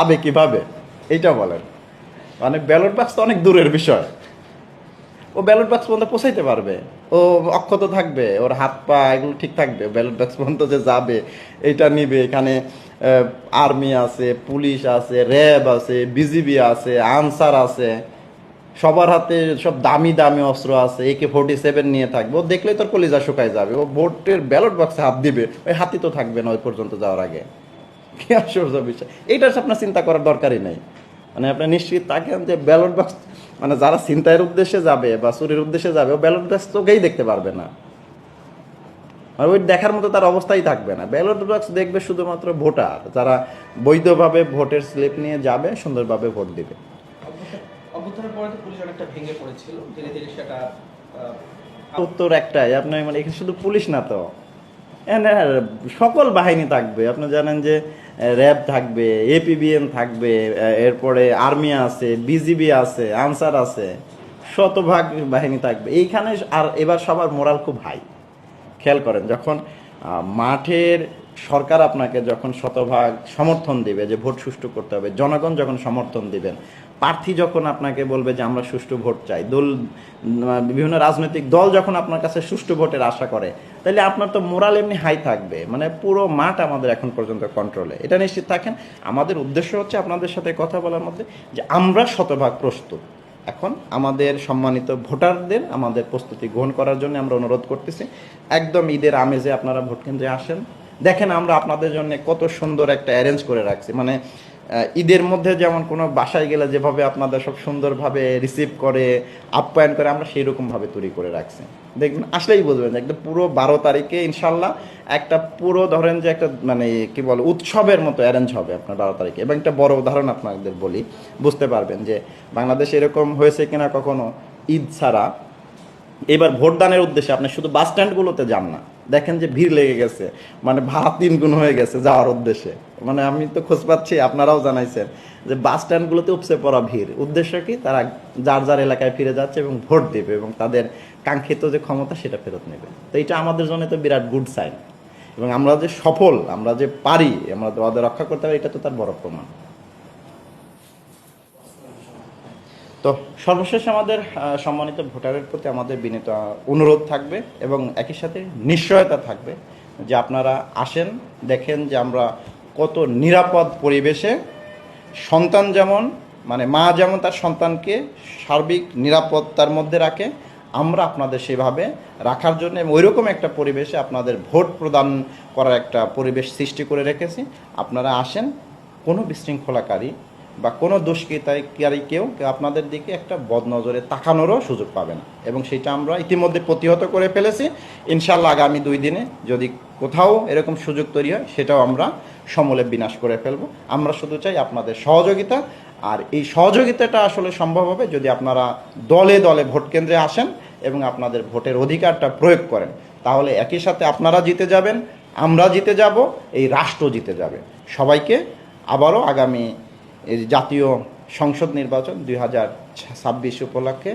আবে কিভাবে এইটা বলেন। মানে ব্যালট বাক্স তো অনেক দূরের বিষয়, ও ব্যালট বাক্স পর্যন্ত পৌঁছাইতে পারবে? ও অক্ষত থাকবে, ওর হাত পা এগুলো ঠিক থাকবে? ব্যালট বাক্স পর্যন্ত যে যাবে, এটা নিবে, এখানে আর্মি আছে, পুলিশ আছে, র্যাব আছে, বিজিবি আছে, আনসার আছে, সবার হাতে সব দামি দামি অস্ত্র আছে, AK-47 নিয়ে থাকবে। ও দেখলেই তোর কলিজা শুকায় যাবে। ও ভোটের ব্যালট বাক্সে হাত দিবে, ওই হাতই তো থাকবে না ওই পর্যন্ত যাওয়ার আগে। কি আশ্চর্য বিষয়! এইটা আপনার চিন্তা করার দরকারই নেই। মানে আপনি নিশ্চিত থাকেন যে ব্যালট বাক্স, মানে যারা ছিনতাইয়ের উদ্দেশ্যে যাবে বা চুরির উদ্দেশ্যে যাবে, ও ব্যালট বাক্স তোকেই দেখতে পারবে না, আর ওই দেখার মতো তার অবস্থাই থাকবে না। ব্যালট বাক্স দেখবে শুধুমাত্র ভোটার, যারা বৈধভাবে ভোটের স্লিপ নিয়ে যাবে, সুন্দরভাবে ভোট দিবে। অভ্যুত্থানের পরে তো পুলিশ অনেকটা ভেঙে পড়েছিল, ধীরে ধীরে সেটা উত্তর একটাই, আপনার মানে এখানে শুধু পুলিশ না তো, এখানে সকল বাহিনী থাকবে। আপনি জানেন যে র্যাব থাকবে, APBN থাকবে, এরপরে আর্মি আছে, বিজিবি আছে, আনসার আছে, শতভাগ বাহিনী থাকবে এইখানে। আর এবার সবার মোরাল খুব হাই। খেয়াল করেন, যখন মাঠের সরকার আপনাকে যখন শতভাগ সমর্থন দিবে যে ভোট সুষ্ঠু করতে হবে, জনগণ যখন সমর্থন দিবেন, প্রার্থী যখন আপনাকে বলবে যে আমরা সুষ্ঠু ভোট চাই, বিভিন্ন রাজনৈতিক দল যখন আপনার কাছে সুষ্ঠু ভোটের আশা করে, তাহলে আপনার তো মোরাল এমনি হাই থাকবে। মানে পুরো মাঠ আমাদের এখন পর্যন্ত কন্ট্রোলে, এটা নিশ্চিত থাকেন। আমাদের উদ্দেশ্য হচ্ছে আপনাদের সাথে কথা বলার মধ্যে যে আমরা শতভাগ প্রস্তুত। এখন আমাদের সম্মানিত ভোটারদের আমাদের প্রস্তুতি গ্রহণ করার জন্য আমরা অনুরোধ করতেছি, একদম ঈদের আমেজে আপনারা ভোট কেন্দ্রে আসেন। দেখেন আমরা আপনাদের জন্য কত সুন্দর একটা অ্যারেঞ্জ করে রাখছি। মানে ঈদের মধ্যে যেমন কোনো বাসায় গেলে যেভাবে আপনাদের সব সুন্দরভাবে রিসিভ করে, আপ্যায়ন করে, আমরা সেই রকমভাবে তৈরি করে রাখছি। দেখবেন, আসলেই বুঝবেন যে একদম পুরো 12 তারিখে ইনশাল্লাহ একটা পুরো ধরেন যে একটা মানে কি বলে উৎসবের মতো অ্যারেঞ্জ হবে আপনার 12 তারিখে। এবং একটা বড় উদাহরণ আপনাদের বলি, বুঝতে পারবেন যে বাংলাদেশে এরকম হয়েছে কিনা কখনো ঈদ ছাড়া। এবার ভোটদানের উদ্দেশ্যে আপনি শুধু বাস স্ট্যান্ডগুলোতে যান না, দেখেন যে ভিড় লেগে গেছে, মানে ভাড়া 3 গুণ হয়ে গেছে যাওয়ার উদ্দেশ্যে। মানে আমি তো খোঁজ পাচ্ছি, আপনারাও জানাইছেন যে বাস স্ট্যান্ডগুলোতে উপচে পড়া ভিড়। উদ্দেশ্য কি? তারা যার যার এলাকায় ফিরে যাচ্ছে এবং ভোট দেবে এবং তাদের কাঙ্ক্ষিত যে ক্ষমতা সেটা ফেরত নেবে। তো এটা আমাদের জন্য তো বিরাট গুড সাইন। এবং আমরা যে সফল, আমরা যে পারি, আমরা ওদের রক্ষা করতে পারি, এটা তো তার বড় প্রমাণ। তো সর্বশেষ আমাদের সম্মানিত ভোটারের প্রতি আমাদের বিনীত অনুরোধ থাকবে এবং একই সাথে নিশ্চয়তা থাকবে যে আপনারা আসেন, দেখেন যে আমরা কত নিরাপদ পরিবেশে, সন্তান যেমন মানে মা যেমন তার সন্তানকে সার্বিক নিরাপত্তার মধ্যে রাখে, আমরা আপনাদের সেভাবে রাখার জন্য এবং ওইরকম একটা পরিবেশে আপনাদের ভোট প্রদান করার একটা পরিবেশ সৃষ্টি করে রেখেছি। আপনারা আসেন, কোনো বিশৃঙ্খলাকারী বা কোনো দুষ্কৃতিকারী কেউ আপনাদের দিকে একটা বদনজরে তাকানোরও সুযোগ পাবে না। এবং সেটা আমরা ইতিমধ্যে প্রতিহত করে ফেলেছি। ইনশাল্লাহ আগামী 2 দিনে যদি কোথাও এরকম সুযোগ তৈরি হয়, সেটাও আমরা সমূলে বিনাশ করে ফেলব। আমরা শুধু চাই আপনাদের সহযোগিতা, আর এই সহযোগিতাটা আসলে সম্ভব হবে যদি আপনারা দলে দলে ভোট কেন্দ্রে আসেন এবং আপনাদের ভোটের অধিকারটা প্রয়োগ করেন। তাহলে একই সাথে আপনারা জিতে যাবেন, আমরা জিতে যাব, এই রাষ্ট্র জিতে যাবে। সবাইকে আবারও আগামী জাতীয় সংসদ নির্বাচন 2026 উপলক্ষে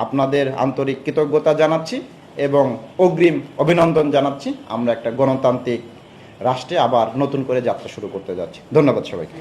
আপনাদের আন্তরিক কৃতজ্ঞতা জানাচ্ছি এবং অগ্রিম অভিনন্দন জানাচ্ছি। আমরা একটা গণতান্ত্রিক রাষ্ট্রে আবার নতুন করে যাত্রা শুরু করতে যাচ্ছি। ধন্যবাদ সবাইকে।